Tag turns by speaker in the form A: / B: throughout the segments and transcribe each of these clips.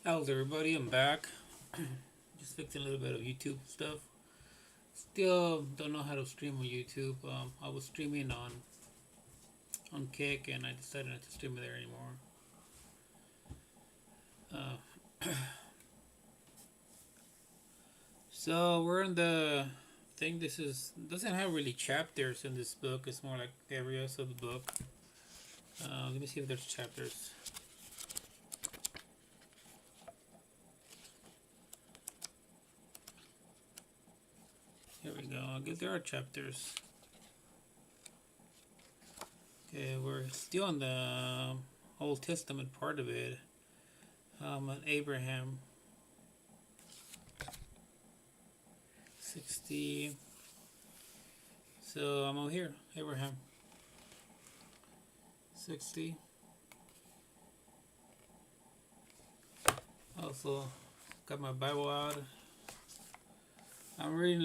A: How's everybody? I'm back. Just fixing a little bit of YouTube stuff. Still don't know how to stream on YouTube. I was streaming on Kick, and I decided not to stream it there anymore. So we're in the thing. This is doesn't have really chapters in this book. It's more like areas of the book. Let me see if there's chapters. Here we go. I guess there are chapters. Okay, we're still on the Old Testament part of it. On Abraham. 60. So I'm over here, Abraham. 60. Also got my Bible out. I'm reading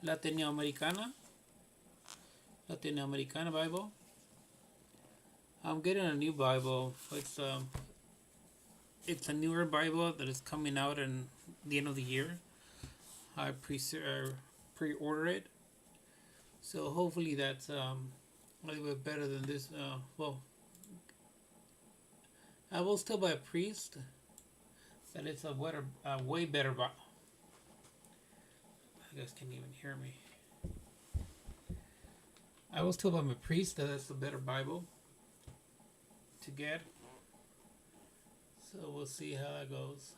A: Latinoamericana Bible. I'm getting a new Bible. It's a newer Bible that is coming out in the end of the year. I pre-order it, so hopefully that's a little bit better than this. Well, I will still buy a Priest. That it's a way better Bible. You guys can't even hear me. I will still buy my Priest. That's a better Bible to get. So we'll see how that goes.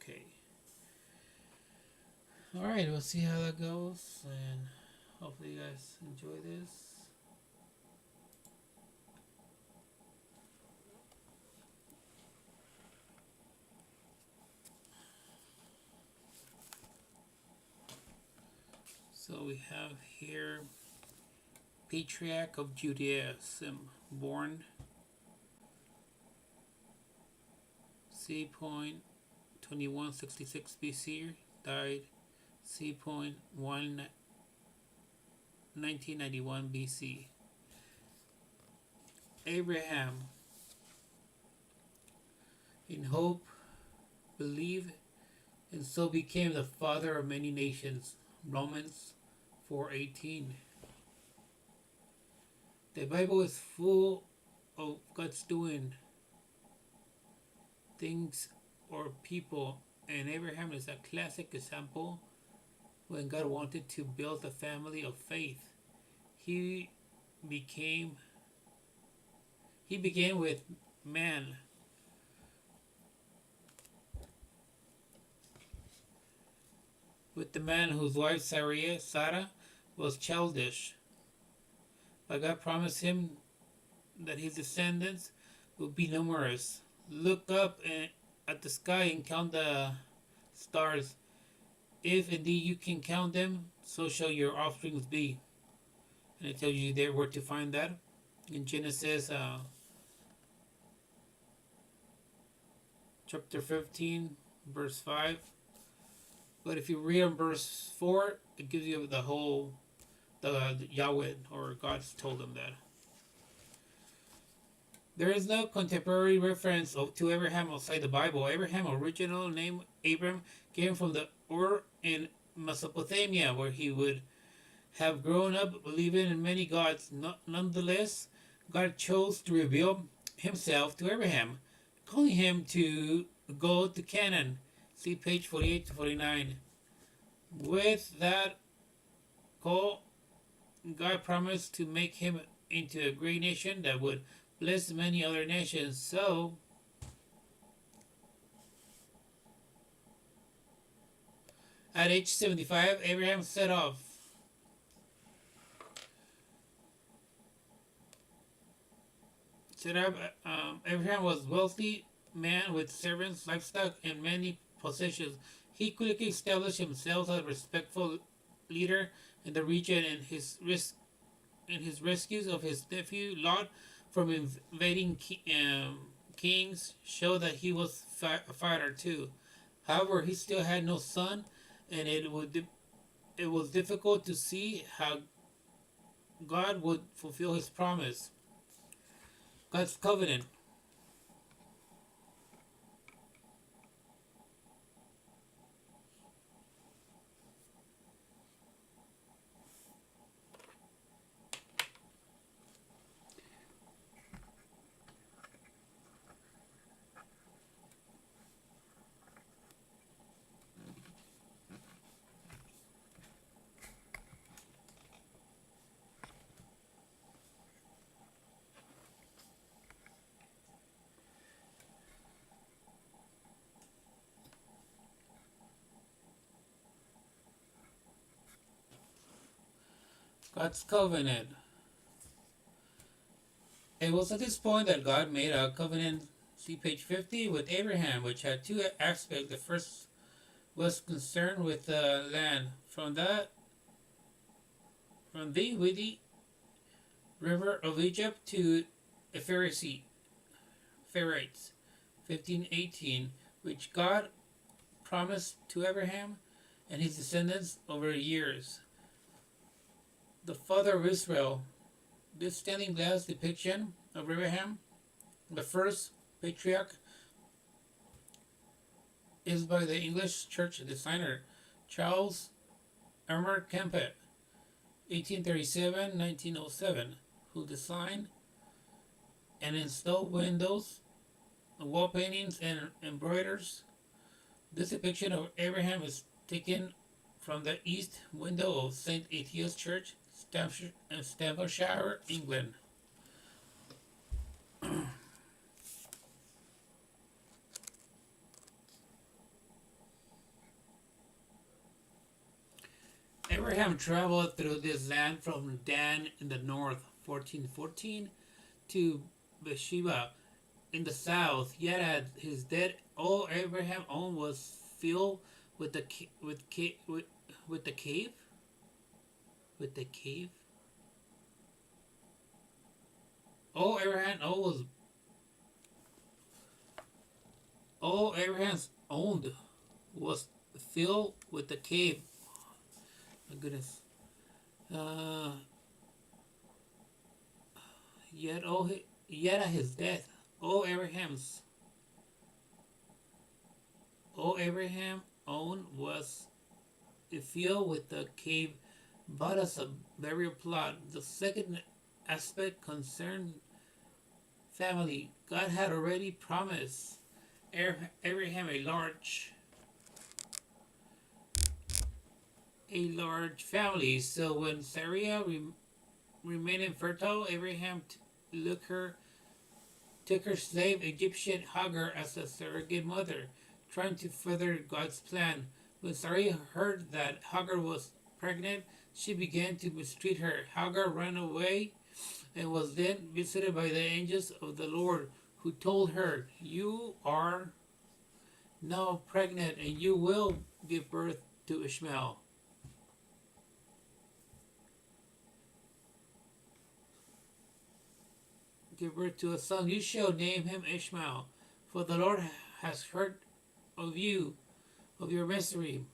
A: Okay. Alright, we'll see how that goes, and hopefully you guys enjoy this. So we have here Patriarch of Judaism, born C. 2166 BC, died C. 1991 BC. Abraham, in hope, believed, and so became the father of many nations. Romans 4:18. The Bible is full of God's doing things or people, and Abraham is a classic example. When God wanted to build a family of faith, he began with man. With the man whose wife Sarah was childish. But God promised him that his descendants would be numerous. Look up at the sky and count the stars. If indeed you can count them, so shall your offspring be. And it tells you there where to find that. In Genesis chapter 15, verse 5. But if you read on verse 4, it gives you the Yahweh, or God's told them that. There is no contemporary reference to Abraham outside the Bible. Abraham's original name, Abram, came from the Ur in Mesopotamia, where he would have grown up believing in many gods. Nonetheless, God chose to reveal himself to Abraham, calling him to go to Canaan. See page 48 to 49. With that call, God promised to make him into a great nation that would bless many other nations. So, at age 75, Abraham set off. Abraham was a wealthy man with servants, livestock, and many possessions. He quickly established himself as a respectful leader in the region, and his and his rescues of his nephew Lot from invading kings show that he was a fighter too. However, he still had no son, and it was difficult to see how God would fulfill his promise. God's covenant. God's covenant. It was at this point that God made a covenant, see page 50, with Abraham, which had two aspects. The first was concerned with the land. From the Widi river of Egypt to the Pharaohs, 1518, which God promised to Abraham and his descendants over years. The father of Israel. This stained glass depiction of Abraham, the first patriarch, is by the English church designer Charles Elmer Kempe, 1837-1907, who designed and installed windows, wall paintings, and embroiders. This depiction of Abraham is taken from the east window of St. Etienne's Church, Staffordshire, England. Abraham traveled through this land from Dan in the north, 1414, to Beersheba in the south. Yet at his death, all Abraham owned was filled with the cave. With the cave. All Abraham's owned was filled with the cave. My goodness. Yet at his death, all Abraham owned was filled with the cave, but as a burial plot. The second aspect concerned family. God had already promised Abraham a large family. So when Sarah remained infertile, Abraham took her slave Egyptian Hagar as a surrogate mother, trying to further God's plan. When Sarai heard that Hagar was pregnant, she began to mistreat her. Hagar ran away and was then visited by the angels of the Lord, who told her, "You are now pregnant and you will give birth to Ishmael." Give birth to a son. You shall name him Ishmael, for the Lord has heard of you, of your misery.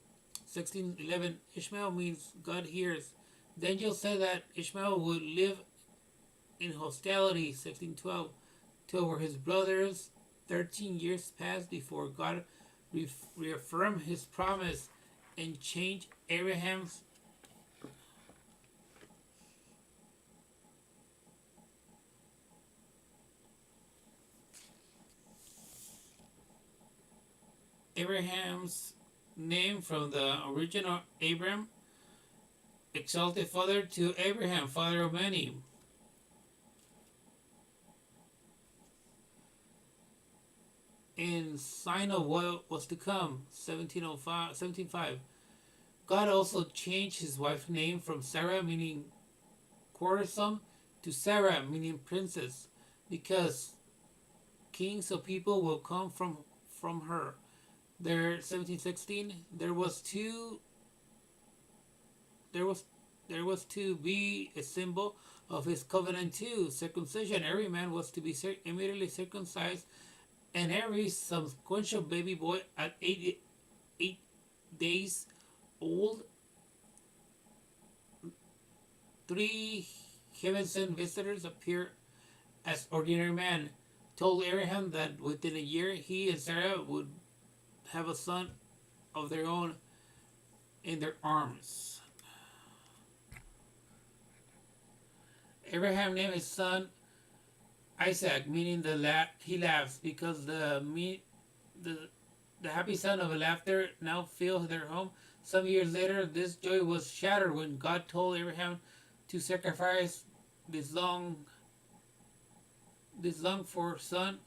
A: 16:11. Ishmael means God hears. The angel said that Ishmael would live in hostility. 16:12. Toward his brothers. 13 years passed before God reaffirmed his promise and changed Abraham's name from the original Abram, exalted father, to Abraham, father of many. In sign of what was to come, 1705. God also changed his wife's name from Sarah, meaning quarrelsome, to Sarah, meaning princess, because kings of people will come from her. There, 1716, there was there was to be a symbol of his covenant too. Circumcision. Every man was to be immediately circumcised, and every subsequential baby boy at 8 days old. Three heaven sent visitors appear as ordinary men, told Abraham that within a year he and Sarah would have a son of their own in their arms. Abraham named his son Isaac, meaning he laughs, because the happy sound of laughter now filled their home. Some years later, this joy was shattered when God told Abraham to sacrifice this long for son.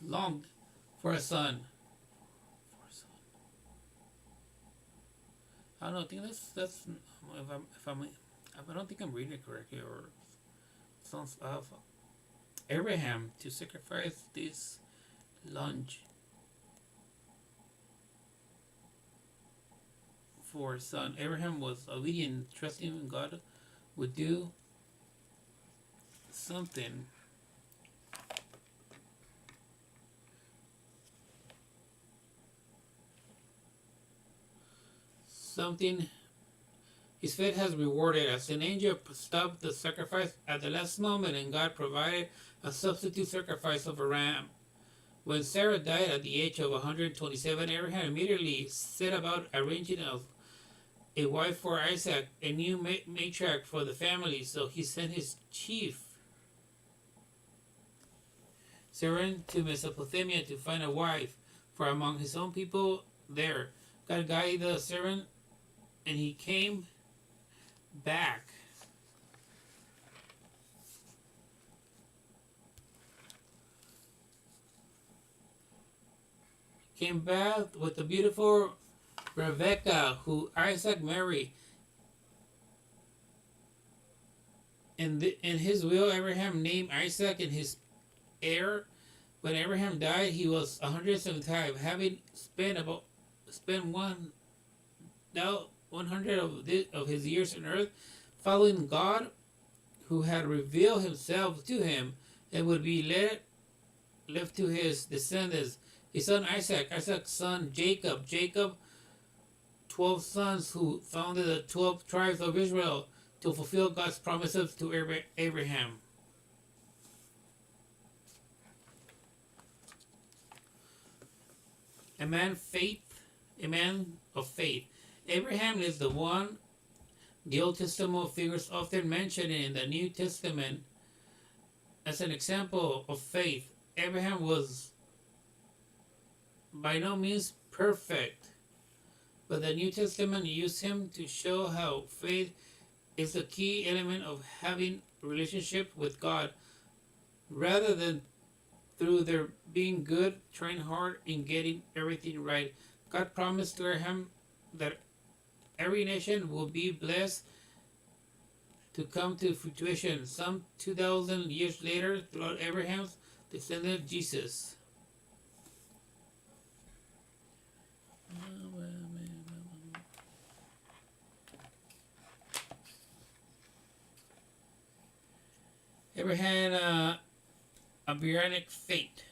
A: Longed for a son. I don't think that's I don't think I'm reading it correctly, or sons of Abraham to sacrifice this lunge for his son. Abraham was obedient, trusting God would do something. His faith has rewarded us. An angel stopped the sacrifice at the last moment, and God provided a substitute sacrifice of a ram. When Sarah died at the age of 127, Abraham immediately set about arranging a wife for Isaac, a new matriarch for the family. So he sent his chief Sarah to Mesopotamia to find a wife for among his own people there. God guided the servant, and he came back. Came back with the beautiful Rebecca, who Isaac married. In his will, Abraham named Isaac and his heir. When Abraham died, he was 175, having spent 100 of his years on earth following God, who had revealed himself to him and would be left to his descendants. His son Isaac, Isaac's son Jacob, 12 sons who founded the 12 tribes of Israel to fulfill God's promises to Abraham. A man of faith. Abraham is the one the Old Testament figures often mentioned in the New Testament as an example of faith. Abraham was by no means perfect, but the New Testament used him to show how faith is the key element of having a relationship with God, rather than through their being good, trying hard, and getting everything right. God promised to Abraham that every nation will be blessed to come to fruition. Some 2,000 years later, throughout Abraham's descendant Jesus. Abraham, Abrahamic fate.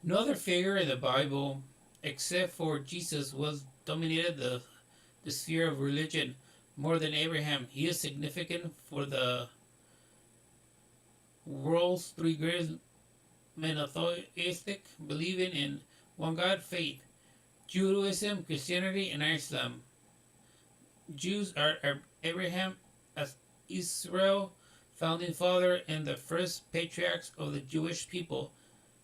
A: No other figure in the Bible, except for Jesus, was dominated the sphere of religion more than Abraham. He is significant for the world's three greatest monotheistic, believing in one God faith: Judaism, Christianity, and Islam. Jews are Abraham as Israel, founding father and the first patriarchs of the Jewish people.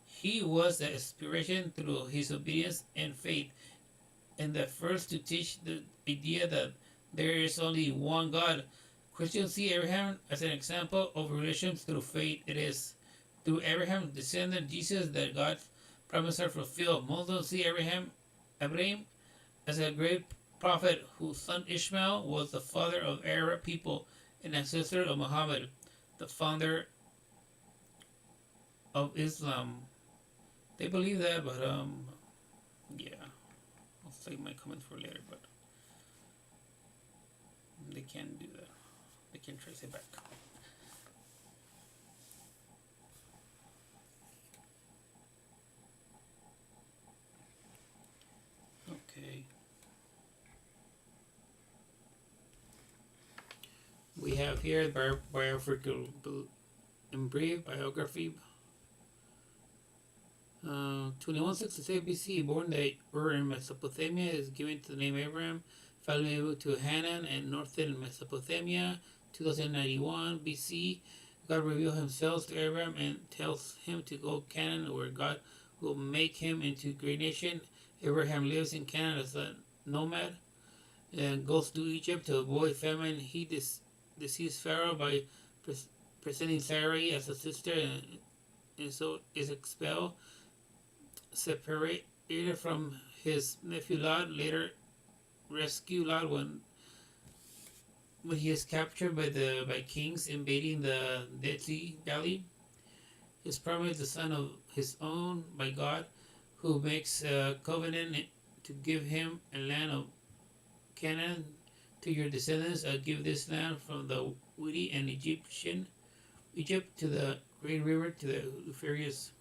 A: He was the inspiration through his obedience and faith, and the first to teach the idea that there is only one God. Christians see Abraham as an example of relations through faith. It is through Abraham's descendant Jesus that God's promises are fulfilled. Muslims see Abraham as a great prophet whose son Ishmael was the father of Arab people, an ancestor of Muhammad, the founder of Islam. They believe that, but save my comments for later, but they can't do that. They can trace it back. Okay. We have here the biographical in brief biography. 2166 BC, born at Ur in Mesopotamia, is given to the name Abraham, family to Hanan and northern Mesopotamia. 2091 BC, God reveals himself to Abraham and tells him to go to Canaan, where God will make him into a great nation. Abraham lives in Canaan as a nomad and goes to Egypt to avoid famine. He deceives Pharaoh by presenting Sarai as a sister, and so is expelled, separated from his nephew Lot. Later rescue Lot when he is captured by kings invading the Dead Sea Valley. Is promised the son of his own by God, who makes a covenant to give him a land of Canaan. To your descendants I'll give this land, from the woody and Egypt to the great river, to the Euphrates.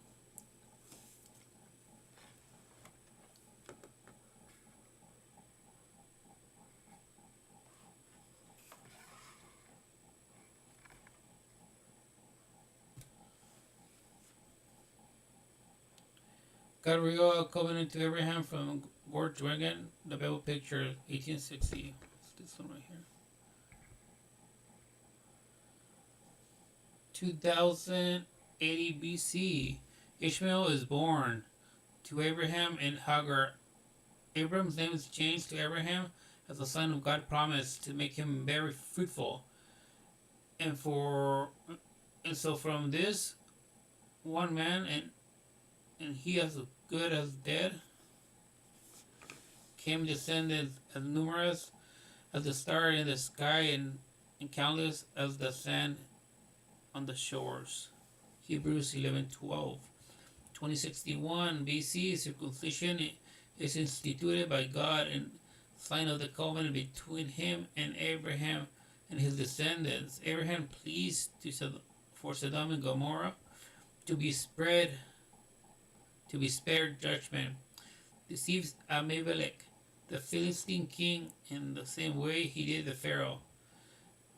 A: God revealed a covenant to Abraham from George Reagan, the Bible picture, 1860. It's this one right here. 2080 BC, Ishmael is born to Abraham and Hagar. Abram's name is changed to Abraham as the son of God promised to make him very fruitful. And so from this one man, and he as good as dead, came descendants as numerous as the star in the sky, and countless as the sand on the shores. Hebrews 11:12. 2061 BC, circumcision is instituted by God and sign of the covenant between him and Abraham and his descendants. Abraham pleased for Sodom and Gomorrah to be spared judgment. Deceives Abimelech, the Philistine king, in the same way he did the Pharaoh.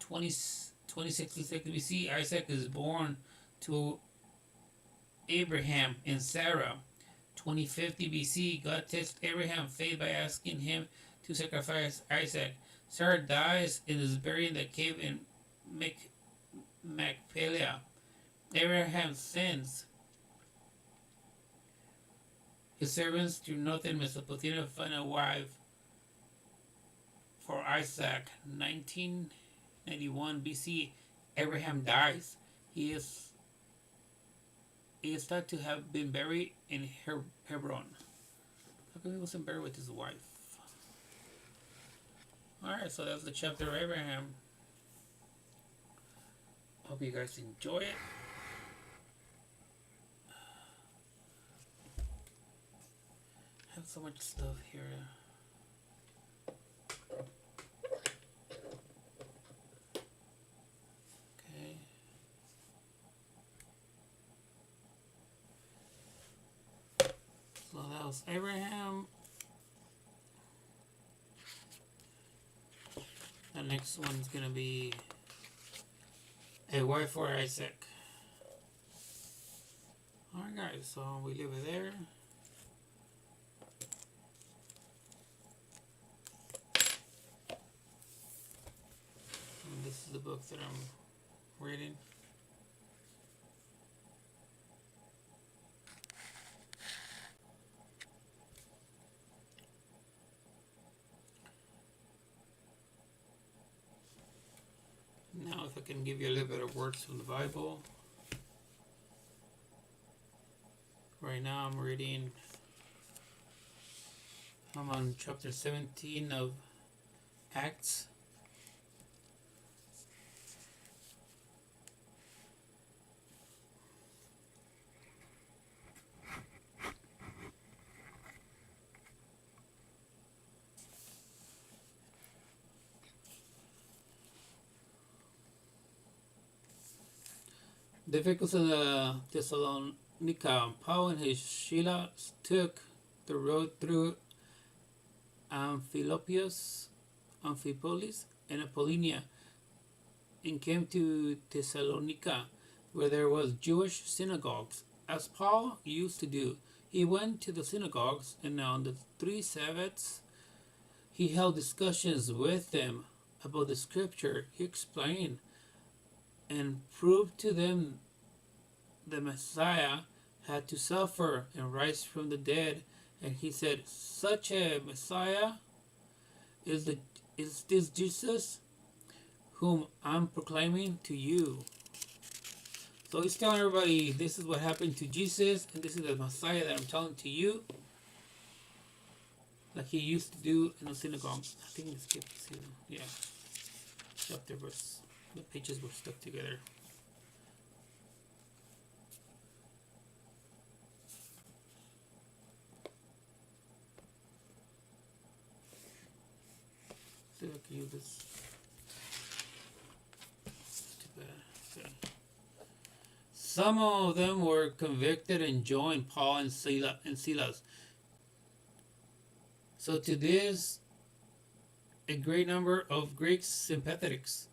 A: 2066 BC, Isaac is born to Abraham and Sarah. 2050 BC, God tests Abraham's faith by asking him to sacrifice Isaac. Sarah dies and is buried in the cave in Machpelah. Abraham sends his servants to northern Mesopotamia to find a wife for Isaac. 1991 BC, Abraham dies. He is thought to have been buried in Hebron. How come he wasn't buried with his wife? Alright, so that's the chapter of Abraham. Hope you guys enjoy it. I have so much stuff here. Okay. So that was Abraham. The next one's gonna be a wife for Isaac. Alright guys, so we leave it there. And this is the book that I'm reading. Now if I can give you a little bit of words from the Bible. Right now I'm on chapter 17 of Acts. The vehicles in the Thessalonica, Paul and his Silas took the road through Amphipolis, and Apollonia, and came to Thessalonica, where there was Jewish synagogues, as Paul used to do. He went to the synagogues, and on the 3 Sabbaths he held discussions with them about the scripture. He explained and proved to them the Messiah had to suffer and rise from the dead. And he said, such a Messiah is this Jesus whom I'm proclaiming to you. So he's telling everybody, this is what happened to Jesus, and this is the Messiah that I'm telling to you, like he used to do in the synagogues. I think we skipped this. Yeah, chapter verse. The pages were stuck together. See if I can use this. It's too bad. Okay. Some of them were convicted and joined Paul and Silas. So to this, a great number of Greek sympathetics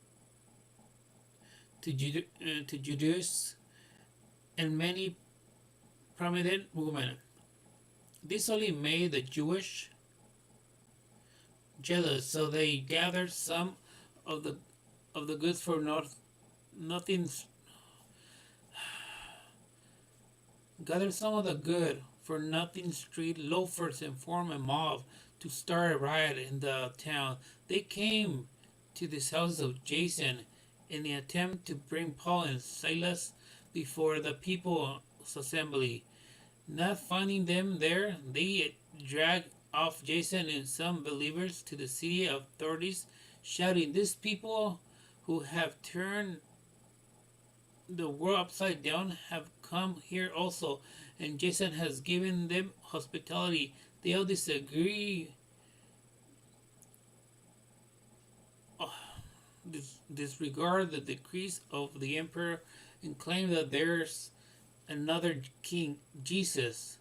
A: to Judaism and many prominent women. This only made the Jewish jealous, so they gathered some of the goods for nothing. Gathered some of the good for nothing street loafers and formed a mob to start a riot in the town. They came to this house of Jason in the attempt to bring Paul and Silas before the people's assembly. Not finding them there, they dragged off Jason and some believers to the city authorities, shouting, these people who have turned the world upside down have come here also, and Jason has given them hospitality. They all disregard the decrees of the emperor and claim that there's another king, Jesus.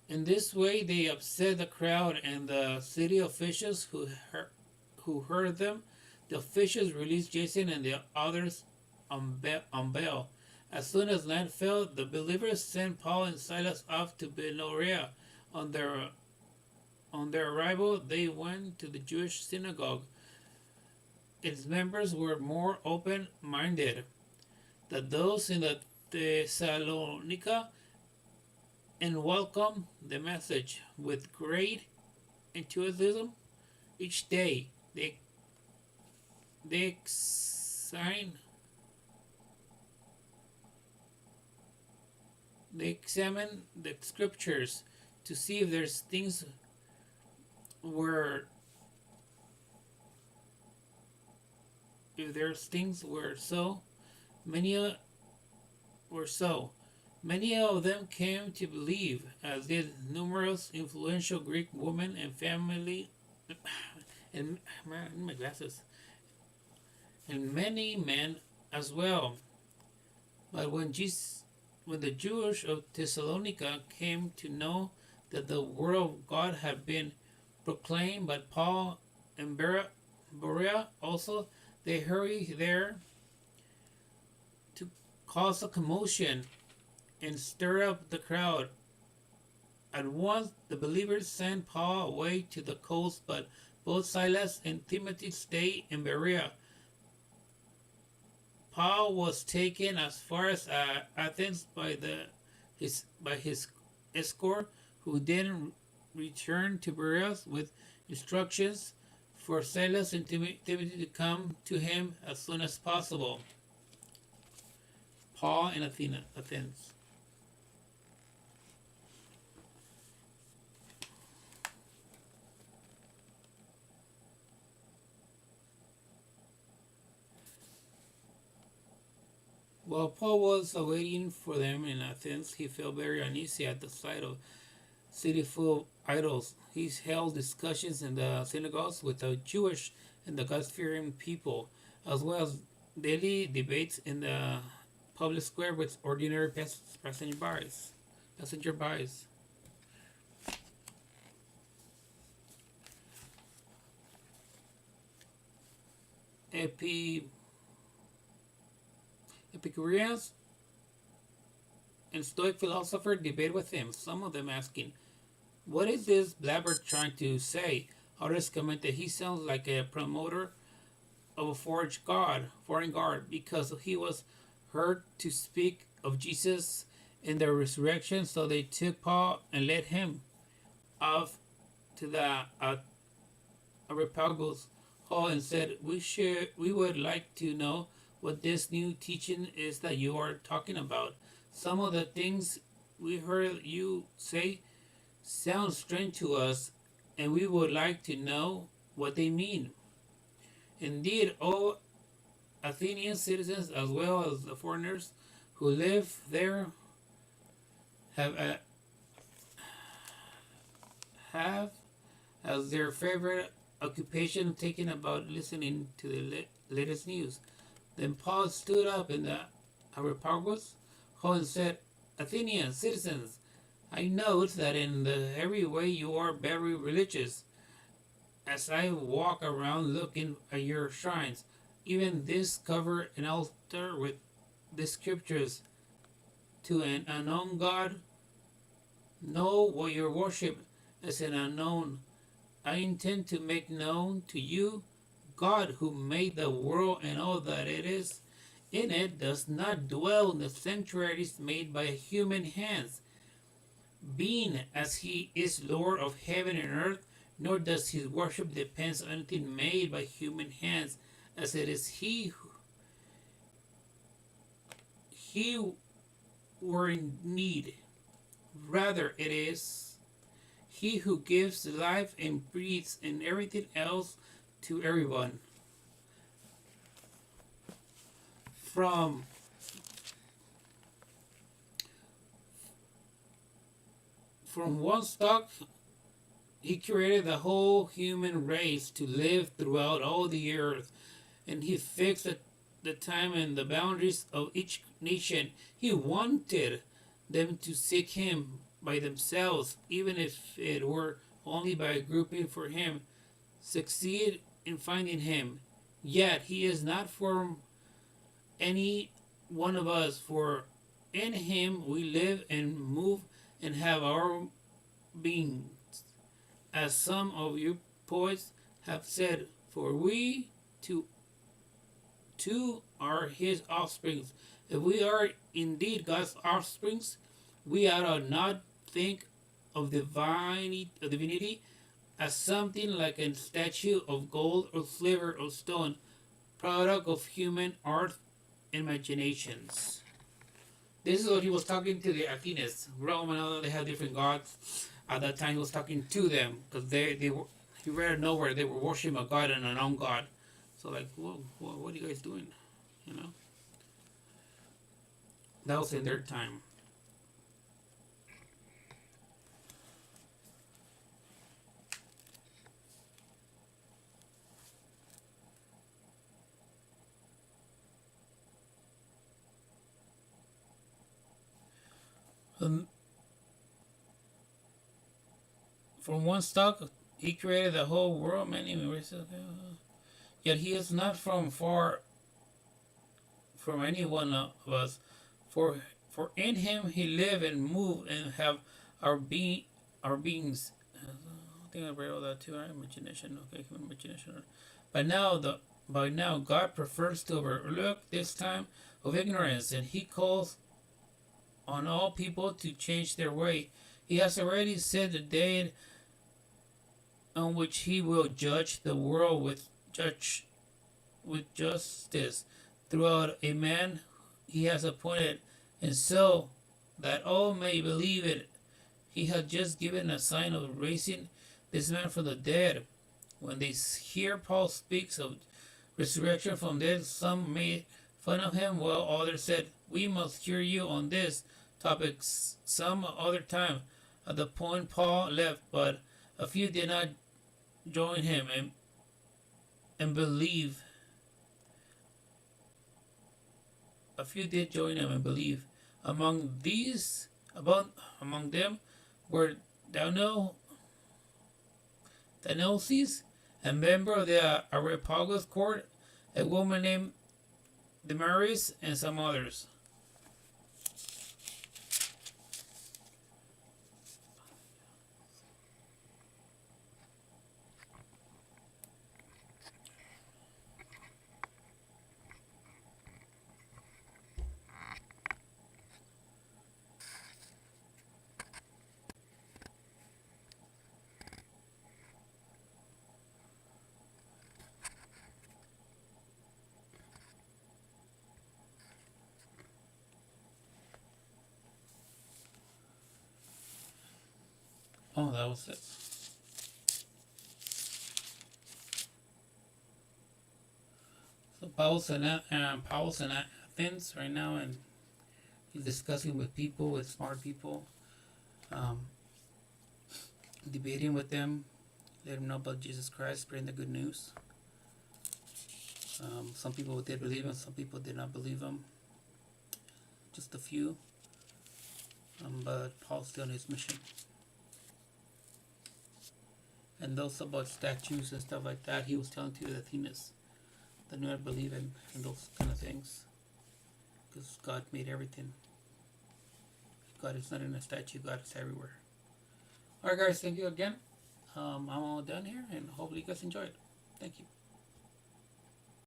A: In this way, they upset the crowd and the city officials who heard them. The officials released Jason and the others on bail. As soon as night fell, the believers sent Paul and Silas off to Berea. On their arrival, they went to the Jewish synagogue. Its members were more open-minded than those in the Thessalonica and welcomed the message with great enthusiasm. Each day, they examine the scriptures to see if there's things were so. Many of them came to believe, as did numerous influential Greek women and family, and my glasses, and many men as well. But when the Jews of Thessalonica came to know that the word of God had been proclaimed by Paul and Berea also, they hurried there to cause a commotion and stir up the crowd. At once the believers sent Paul away to the coast, but both Silas and Timothy stayed in Berea. Paul was taken as far as Athens by his escort, who then returned to Berea with instructions for Silas and Timothy to come to him as soon as possible. Paul in Athens. While Paul was awaiting for them in Athens, he felt very uneasy at the sight of a city full of idols. He held discussions in the synagogues with the Jewish and the God-fearing people as well as daily debates in the public square with ordinary passenger bys. Epi, Epicureans and Stoic philosophers debate with him, some of them asking, "What is this blabber trying to say?" Others commented he sounds like a promoter of a foreign god, because he was heard to speak of Jesus and the resurrection. So they took Paul and led him off to the Areopagus hall and said, we would like to know what this new teaching is that you are talking about. Some of the things we heard you say sound strange to us, and we would like to know what they mean. Indeed, all Athenian citizens, as well as the foreigners who live there, have have as their favorite occupation taken about listening to the latest news. Then Paul stood up in the Areopagus hall and said, "Athenian citizens, I note that in every way you are very religious. As I walk around looking at your shrines, even this cover an altar with the scriptures to an unknown God. Know what you worship as an unknown. I intend to make known to you God who made the world and all that it is. In it does not dwell in the sanctuaries made by human hands, being as he is Lord of heaven and earth, nor does his worship depend on anything made by human hands, as it is he were in need. Rather, it is he who gives life and breathes and everything else to everyone. From one stock, he created the whole human race to live throughout all the earth, and he fixed the time and the boundaries of each nation. He wanted them to seek him by themselves, even if it were only by grouping for him, succeed in finding him. Yet he is not from any one of us, for in him we live and move and have our being. As some of you poets have said, for we too are his offsprings. If we are indeed God's offsprings, we ought to not think of divinity as something like a statue of gold or silver or stone, product of human art and imaginations. This is what he was talking to the Athenians. Rome and all, they had different gods. At that time, he was talking to them because they were, he read it nowhere, they were worshiping a god and an own god. So like, whoa, what are you guys doing? You know, that was in their time. Um, from one stock, he created the whole world, many races. Yet he is not from any one of us. For in him he live and move and have our beings. I think I read all that too. Our imagination, okay, human imagination. By now God prefers to overlook this time of ignorance, and he calls on all people to change their way. He has already set the day on which he will judge the world with justice throughout a man he has appointed, and so that all may believe it. He has just given a sign of raising this man from the dead. When they hear Paul speaks of resurrection from dead, some made fun of him, while others said, "We must hear you on this topic some other time." At the point Paul left, but a few did not join him and believe a few did join him and believe. Among these, among them, were Daniel, Danelsis, a member of the Areopagus court, a woman named Damaris, and some others. Oh, that was it. So Paul's in Athens right now, and he's discussing with people, with smart people, um, debating with them, let them know about Jesus Christ, spreading the good news. Some people did believe him, some people did not believe him. Just a few. But Paul's still on his mission. And those about statues and stuff like that, he was telling to the Athenas that do not believe in those kind of things. Because God made everything. God is not in a statue, God is everywhere. Alright guys, thank you again. I'm all done here, and hopefully you guys enjoyed. Thank you.